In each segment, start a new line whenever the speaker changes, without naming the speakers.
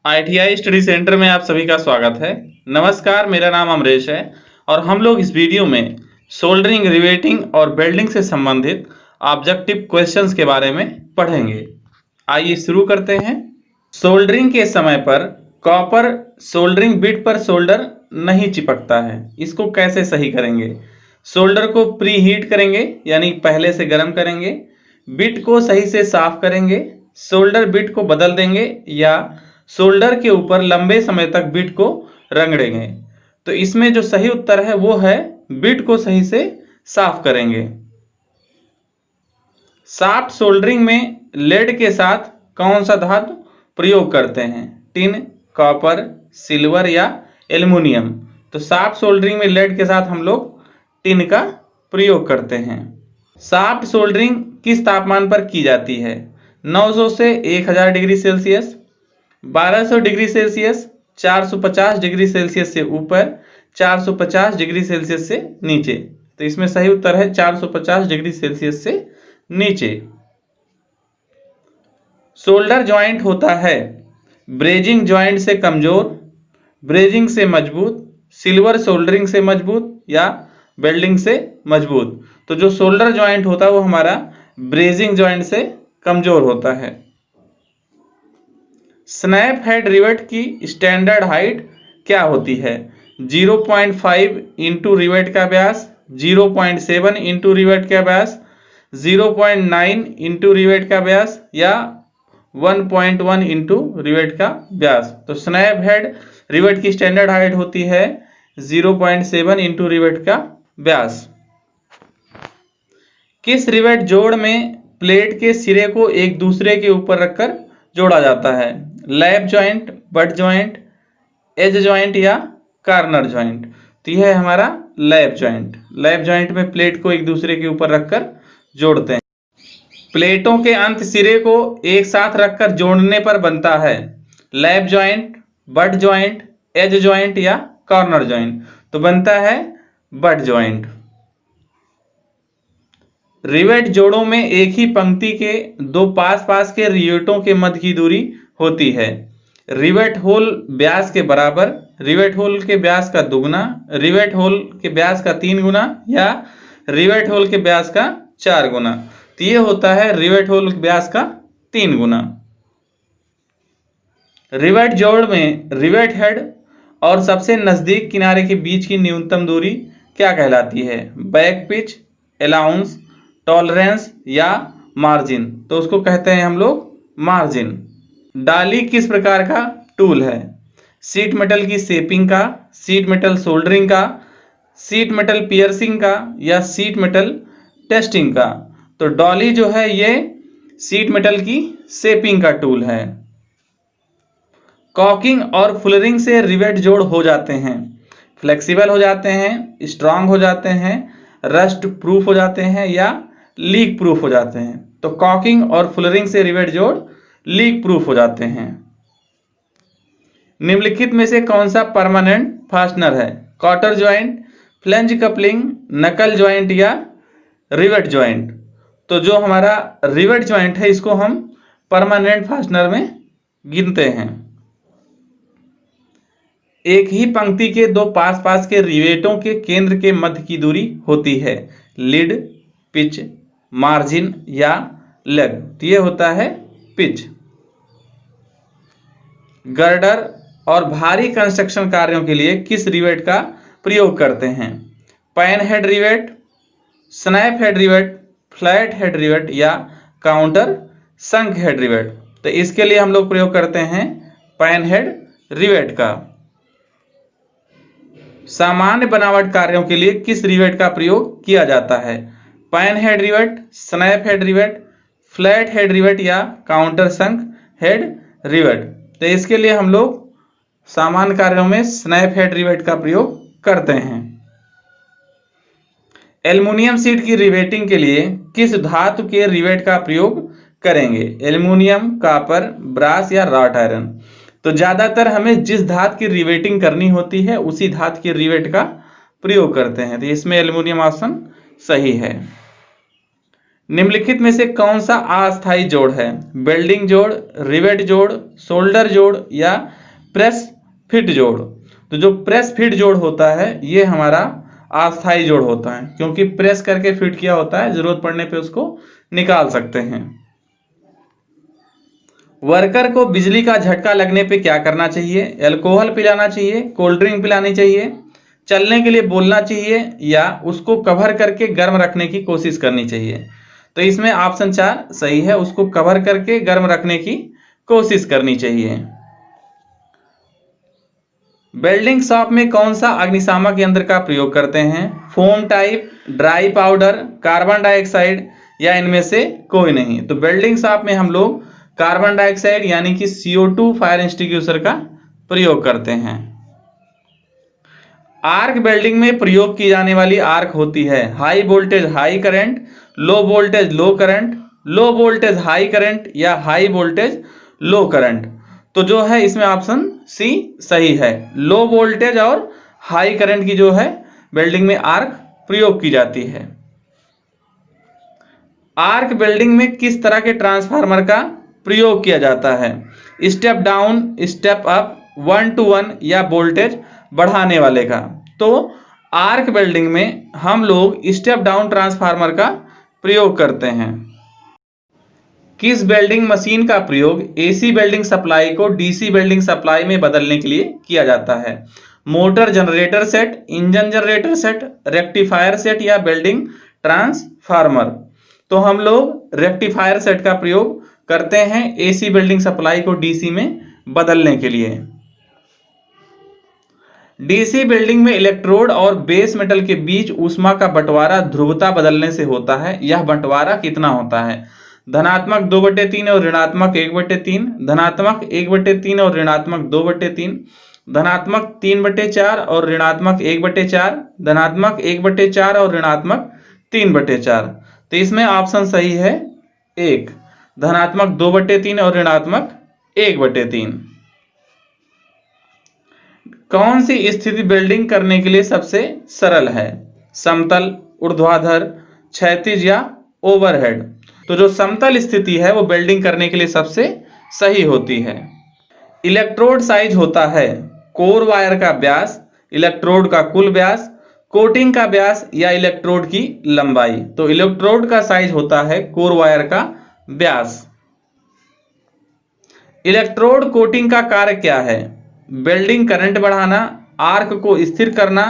ITI study centre में आप सभी का स्वागत है। नमस्कार, मेरा नाम अमरेश है और हम लोग इस वीडियो में सोल्डरिंग, रिवेटिंग और वेल्डिंग से संबंधित ऑब्जेक्टिव क्वेश्चंस के बारे में पढ़ेंगे। आइए शुरू करते हैं। सोल्डरिंग के समय पर कॉपर सोल्डरिंग बिट पर सोल्डर नहीं चिपकता है, इसको कैसे सही करेंगे? सोल्डर को प्री हीट करेंगे, यानी पहले से गर्म करेंगे, बिट को सही से साफ करेंगे, सोल्डर बिट को बदल देंगे या सोल्डर के ऊपर लंबे समय तक बिट को रगड़ेंगे। तो इसमें जो सही उत्तर है वो है बिट को सही से साफ करेंगे। सॉफ्ट सोल्डरिंग में लेड के साथ कौन सा धातु प्रयोग करते हैं? टिन, कॉपर, सिल्वर या एल्युमिनियम? तो सॉफ्ट सोल्डरिंग में लेड के साथ हम लोग टिन का प्रयोग करते हैं। सॉफ्ट सोल्डरिंग किस तापमान पर की जाती है? 900 से 1000 degree Celsius, 1200 degree Celsius, 450 degree Celsius से ऊपर, 450 डिग्री सेल्सियस से नीचे। तो इसमें सही उत्तर है 450 डिग्री सेल्सियस से नीचे। सोल्डर ज्वाइंट होता है ब्रेजिंग ज्वाइंट से कमजोर, ब्रेजिंग से मजबूत, सिल्वर सोल्डरिंग से मजबूत या वेल्डिंग से मजबूत? तो जो सोल्डर ज्वाइंट होता है वो हमारा ब्रेजिंग ज्वाइंट से कमजोर होता है। स्नैप हेड रिवेट की स्टैंडर्ड हाइट क्या होती है? 0.5 इंटू रिवेट का व्यास, 0.7 इंटू रिवेट का व्यास, 0.9 इंटू रिवेट का व्यास या 1.1 इंटू रिवेट का व्यास? तो स्नैप हेड रिवेट की स्टैंडर्ड हाइट होती है 0.7 इंटू रिवेट का व्यास। किस रिवेट जोड़ में प्लेट के सिरे को एक दूसरे के ऊपर रखकर जोड़ा जाता है? Lap joint, butt joint, edge joint या कार्नर जॉइंट? तो यह है हमारा लैप जॉइंट। लैप जॉइंट में प्लेट को एक दूसरे के ऊपर रखकर जोड़ते हैं। प्लेटों के अंत सिरे को एक साथ रखकर जोड़ने पर बनता है lap joint, butt joint, edge joint या कॉर्नर जॉइंट? तो बनता है बट जॉइंट। रिवेट जोड़ों में एक ही पंक्ति के दो पास पास के रिवेटों के मध्य की दूरी होती है। रिवेट होल व्यास के बराबर, रिवेट होल के व्यास का दुगुना, रिवेट होल के व्यास का 3 गुना या रिवेट होल के व्यास का 4 गुना? तो ये होता है रिवेट होल व्यास का 3 गुना। रिवेट जोड़ में रिवेट हेड और सबसे नजदीक किनारे के बीच की न्यूनतम दूरी क्या कहलाती है? बैक पिच, अलाउंस, टॉलरेंस या मार्जिन? तो उसको कहते हैं हम लोग मार्जिन। डाली किस प्रकार का टूल है? सीट मेटल की शेपिंग का, सीट मेटल सोल्डरिंग का, सीट मेटल पियर्सिंग का या सीट मेटल टेस्टिंग का? तो डॉली जो है ये सीट मेटल की शेपिंग का टूल है। कॉकिंग और फुलरिंग से रिवेट जोड़ हो जाते हैं, फ्लेक्सिबल हो जाते हैं, स्ट्रांग हो जाते हैं, रस्ट प्रूफ हो जाते हैं या लीक प्रूफ हो जाते हैं? तो कॉकिंग और फुलरिंग से रिवेट जोड़ लीक प्रूफ हो जाते हैं। निम्नलिखित में से कौन सा परमानेंट फास्टनर है? कॉटर ज्वाइंट, फ्लेंज कपलिंग, नकल ज्वाइंट या रिवेट ज्वाइंट? तो जो हमारा रिवेट ज्वाइंट है इसको हम परमानेंट फास्टनर में गिनते हैं। एक ही पंक्ति के दो पास पास के रिवेटों के केंद्र के मध्य की दूरी होती है लीड, पिच, मार्जिन या लेग? तो ये होता है पिच। गर्डर और भारी कंस्ट्रक्शन कार्यों के लिए किस रिवेट का प्रयोग करते हैं? Pan head rivet, snap head rivet, flat head rivet या काउंटर संक हेड रिवेट? तो इसके लिए हम लोग प्रयोग करते हैं पैन हेड रिवेट का। सामान्य बनावट कार्यों के लिए किस रिवेट का प्रयोग किया जाता है? Pan head rivet, snap head rivet, flat head rivet या काउंटर संक हेड रिवेट? तो इसके लिए हम लोग सामान्य कार्यों में स्नैप हेड रिवेट का प्रयोग करते हैं। एल्युमिनियम शीट की रिवेटिंग के लिए किस धातु के रिवेट का प्रयोग करेंगे? एल्युमिनियम, कॉपर, ब्रास या रॉट आयरन? तो ज्यादातर हमें जिस धातु की रिवेटिंग करनी होती है उसी धातु के रिवेट का प्रयोग करते हैं। तो इसमें एल्युमिनियम ऑप्शन सही है। निम्नलिखित में से कौन सा अस्थायी जोड़ है? वेल्डिंग जोड़, रिवेट जोड़, सोल्डर जोड़ या प्रेस फिट जोड़? तो जो प्रेस फिट जोड़ होता है ये हमारा अस्थायी जोड़ होता है, क्योंकि प्रेस करके फिट किया होता है, जरूरत पड़ने पे उसको निकाल सकते हैं। वर्कर को बिजली का झटका लगने पे क्या करना चाहिए? अल्कोहल पिलाना चाहिए, कोल्ड ड्रिंक पिलानी चाहिए, चलने के लिए बोलना चाहिए या उसको कवर करके गर्म रखने की कोशिश करनी चाहिए? तो इसमें ऑप्शन 4 सही है, उसको कवर करके गर्म रखने की कोशिश करनी चाहिए। वेल्डिंग शॉप में कौन सा अग्निशामक यंत्र का प्रयोग करते हैं? Foam type, dry powder, carbon dioxide या इनमें से कोई नहीं? तो वेल्डिंग शॉप में हम लोग कार्बन डाइऑक्साइड यानी कि CO2 फायर एक्सटिंग्विशर का प्रयोग करते हैं। आर्क वेल्डिंग में प्रयोग की जाने वाली आर्क होती है high voltage high current, low voltage low current, low voltage high current या हाई वोल्टेज लो करंट? तो जो है इसमें ऑप्शन सी सही है, लो वोल्टेज और हाई करंट की जो है वेल्डिंग में आर्क प्रयोग की जाती है। आर्क वेल्डिंग में किस तरह के ट्रांसफार्मर का प्रयोग किया जाता है? Step down, step up, 1 to 1 या वोल्टेज बढ़ाने वाले का? तो आर्क वेल्डिंग में हम लोग स्टेप डाउन ट्रांसफार्मर का प्रयोग करते हैं। किस वेल्डिंग मशीन का प्रयोग AC वेल्डिंग सप्लाई को DC वेल्डिंग सप्लाई में बदलने के लिए किया जाता है? Motor generator set, engine generator set, rectifier set या वेल्डिंग ट्रांसफार्मर? तो हम लोग रेक्टिफायर सेट का प्रयोग करते हैं AC वेल्डिंग सप्लाई को DC में बदलने के लिए। DC वेल्डिंग में इलेक्ट्रोड और बेस मेटल के बीच ऊष्मा का बंटवारा ध्रुवता बदलने से होता है। यह बंटवारा कितना होता है? धनात्मक 2/3 और ऋणात्मक 1/3, धनात्मक 1/3 और ऋणात्मक 2/3, धनात्मक 3/4 और ऋणात्मक 1/4, धनात्मक 1/4 और ऋणात्मक 3/4? तो इसमें ऑप्शन सही है 1, धनात्मक 2/3 और ऋणात्मक 1/3। कौन सी स्थिति वेल्डिंग करने के लिए सबसे सरल है? समतल, ऊर्ध्वाधर, क्षैतिज या ओवरहेड? तो जो समतल स्थिति है वो वेल्डिंग करने के लिए सबसे सही होती है। इलेक्ट्रोड साइज होता है कोर वायर का व्यास, इलेक्ट्रोड का कुल व्यास, कोटिंग का व्यास या इलेक्ट्रोड की लंबाई? तो इलेक्ट्रोड का साइज होता है कोर वायर का व्यास। इलेक्ट्रोड कोटिंग का कार्य क्या है? वेल्डिंग करंट बढ़ाना, आर्क को स्थिर करना,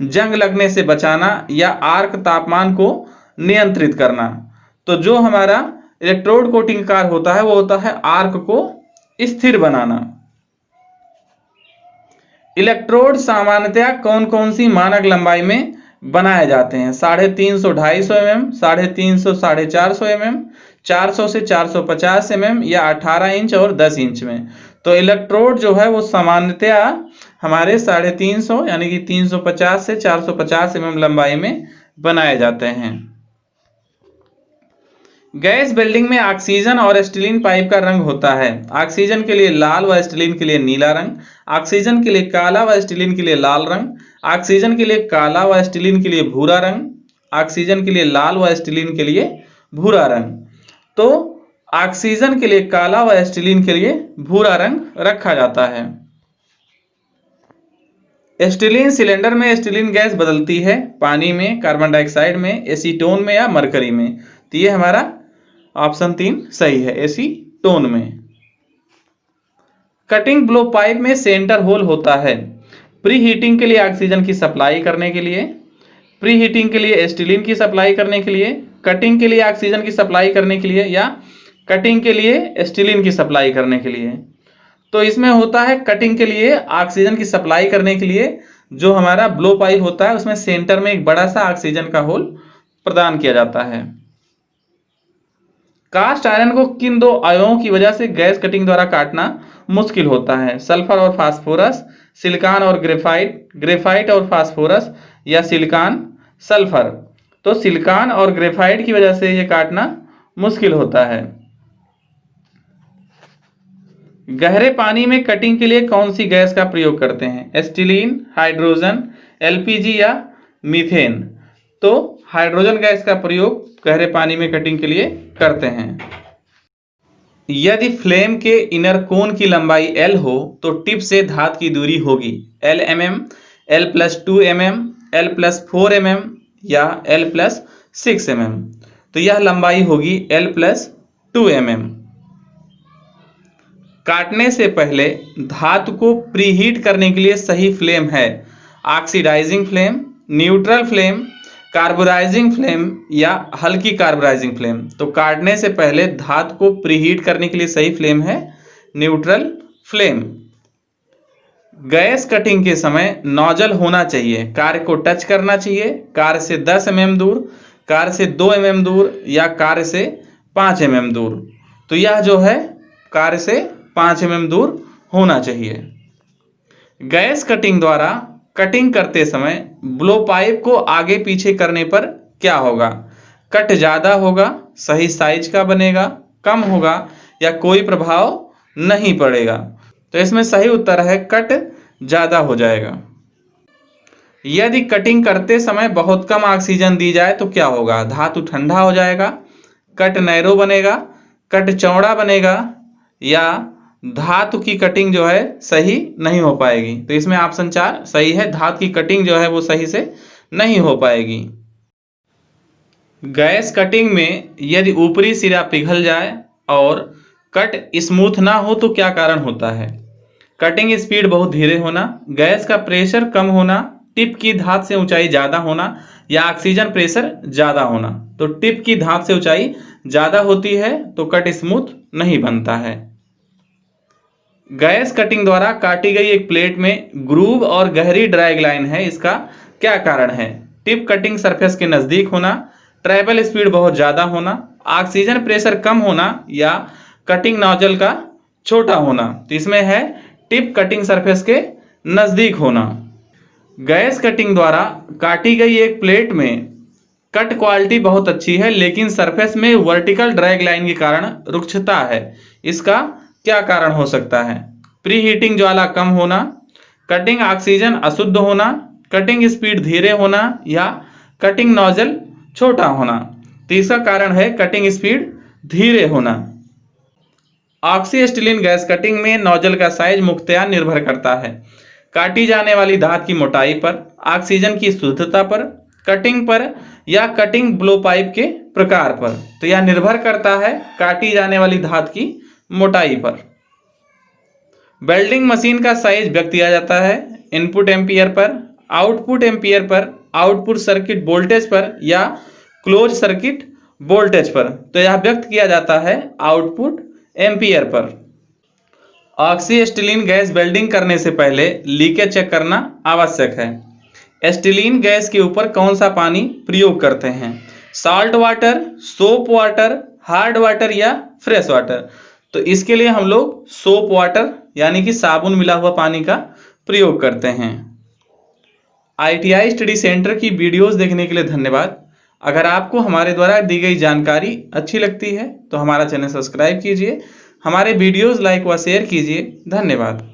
जंग लगने से बचाना या आर्क तापमान को नियंत्रित करना? तो जो हमारा इलेक्ट्रोड कोटिंग का कार्य होता है वो होता है आर्क को स्थिर बनाना। इलेक्ट्रोड सामान्यतया कौन कौन सी मानक लंबाई में बनाए जाते हैं? 350 250 mm, 350 450 mm, 400 से 450 mm या 18 इंच और 10 इंच में? तो इलेक्ट्रोड जो है वो सामान्यतया हमारे 350 यानी कि 350 से 450 mm लंबाई में बनाए जाते हैं। गैस वेल्डिंग में ऑक्सीजन और एसिटिलीन पाइप का रंग होता है। ऑक्सीजन के लिए लाल व एसिटिलीन के लिए नीला रंग, ऑक्सीजन के लिए काला व एसिटिलीन के लिए लाल रंग, ऑक्सीजन के लिए काला व एसिटिलीन के लिए भूरा रंग, ऑक्सीजन के लिए लाल व एसिटिलीन के लिए भूरा रंग? तो ऑक्सीजन के लिए काला व एसिटिलीन के लिए भूरा रंग रखा जाता है। एसिटिलीन सिलेंडर में एसिटिलीन गैस बदलती है पानी में, कार्बन डाइऑक्साइड में, एसीटोन में या मरकरी में? तो ये हमारा ऑप्शन 3 सही है, एसीटोन में। कटिंग ब्लो पाइप में सेंटर होल होता है प्री हीटिंग के लिए ऑक्सीजन की सप्लाई करने के लिए, प्री हीटिंग के लिए एसिटिलीन की सप्लाई करने के लिए, कटिंग के लिए ऑक्सीजन की सप्लाई करने के लिए या कटिंग के लिए एसिटिलीन की सप्लाई करने के लिए? तो इसमें होता है कटिंग के लिए ऑक्सीजन की सप्लाई करने के लिए जो हमारा ब्लो पाइप होता है उसमें सेंटर में एक बड़ा सा ऑक्सीजन का होल प्रदान किया जाता है। कास्ट आयरन को किन 2 अयवों की वजह से गैस कटिंग द्वारा काटना मुश्किल होता है? सल्फर और फास्फोरस, सिलिकॉन और ग्रेफाइट, ग्रेफाइट और फास्फोरस या सिलिकॉन सल्फर? तो सिलिकॉन और ग्रेफाइट की वजह से यह काटना मुश्किल होता है। गहरे पानी में कटिंग के लिए कौन सी गैस का प्रयोग करते हैं? एसिटिलीन, हाइड्रोजन, LPG या मीथेन? तो हाइड्रोजन गैस का प्रयोग गहरे पानी में कटिंग के लिए करते हैं। यदि फ्लेम के इनर कोन की लंबाई L हो तो टिप से धात की दूरी होगी L mm, L+2 mm, L+4 mm या L+6 mm। तो यह लंबाई होगी L+2 mm। काटने से पहले धातु को प्रीहीट करने के लिए सही फ्लेम है oxidising flame, neutral flame, carburising flame या हल्की कार्बोराइजिंग फ्लेम। तो काटने से पहले धातु को प्रीहीट करने के लिए सही फ्लेम है न्यूट्रल फ्लेम। गैस कटिंग के समय नोजल होना चाहिए, कार्य को टच करना चाहिए, कार्य से 10 mm दूर, कार्य से 2 mm दूर या कार्य से 5 mm दूर। तो यह जो है कार्य से 5 mm दूर होना चाहिए। गैस कटिंग द्वारा कटिंग करते समय ब्लो पाइप को आगे पीछे करने पर क्या होगा? कट ज़्यादा होगा, सही साइज का बनेगा, कम होगा या कोई प्रभाव नहीं पड़ेगा? तो इसमें सही उत्तर है कट ज़्यादा हो जाएगा। यदि कटिंग करते समय बहुत कम ऑक्सीजन दी जाए तो क्या होगा? धातु ठंडा हो जाएगा, कट नैरो बनेगा, कट चौड़ा बनेगा या धातु की कटिंग जो है सही नहीं हो पाएगी। तो इसमें ऑप्शन 4 सही है, धातु की कटिंग जो है वो सही से नहीं हो पाएगी। गैस कटिंग में यदि ऊपरी सिरा पिघल जाए और कट स्मूथ ना हो तो क्या कारण होता है? कटिंग स्पीड बहुत धीरे होना, गैस का प्रेशर कम होना, टिप की धात से ऊंचाई ज़्यादा होना या ऑक्सीजन प्रेशर ज़्यादा होना। तो टिप की धात से ऊंचाई ज़्यादा होती है तो कट स्मूथ नहीं बनता है। गैस कटिंग द्वारा काटी गई एक प्लेट में ग्रूव और गहरी ड्रैग लाइन है, इसका क्या कारण है? टिप कटिंग सरफेस के नज़दीक होना, ट्रैवल स्पीड बहुत ज़्यादा होना, ऑक्सीजन प्रेशर कम होना या कटिंग नोजल का छोटा होना। तो इसमें है टिप कटिंग सरफेस के नज़दीक होना। गैस कटिंग द्वारा काटी गई एक प्लेट में कट क्वालिटी बहुत अच्छी है लेकिन सरफेस में वर्टिकल ड्रैग लाइन के कारण रुक्षता है, इसका क्या कारण हो सकता है? प्री हीटिंग ज्वाला कम होना, कटिंग ऑक्सीजन अशुद्ध होना, कटिंग स्पीड धीरे होना या कटिंग नोजल छोटा होना। तो इसका कारण है कटिंग स्पीड धीरे होना। ऑक्सी एसिटिलीन गैस कटिंग में नोजल का साइज मुख्यतया निर्भर करता है काटी जाने वाली धात की मोटाई पर, ऑक्सीजन की शुद्धता पर, कटिंग पर या कटिंग ब्लो पाइप के प्रकार पर। तो यह निर्भर करता है काटी जाने वाली धात की मोटाई पर। वेल्डिंग मशीन का साइज व्यक्त किया जाता है input ampere per, output ampere per, output circuit voltage पर या क्लोज सर्किट वोल्टेज पर। तो यह व्यक्त किया जाता है output ampere per. Oxy acetylene gas welding करने से पहले लीकेज चेक करना आवश्यक है। एसिटिलीन गैस के ऊपर कौन सा पानी प्रयोग करते हैं? Salt water, soap water, hard water या फ्रेश वाटर। तो इसके लिए हम लोग सोप वाटर यानी कि साबुन मिला हुआ पानी का प्रयोग करते हैं। ITI स्टडी सेंटर की वीडियोस देखने के लिए धन्यवाद। अगर आपको हमारे द्वारा दी गई जानकारी अच्छी लगती है तो हमारा चैनल सब्सक्राइब कीजिए, हमारे वीडियोस लाइक व शेयर कीजिए। धन्यवाद।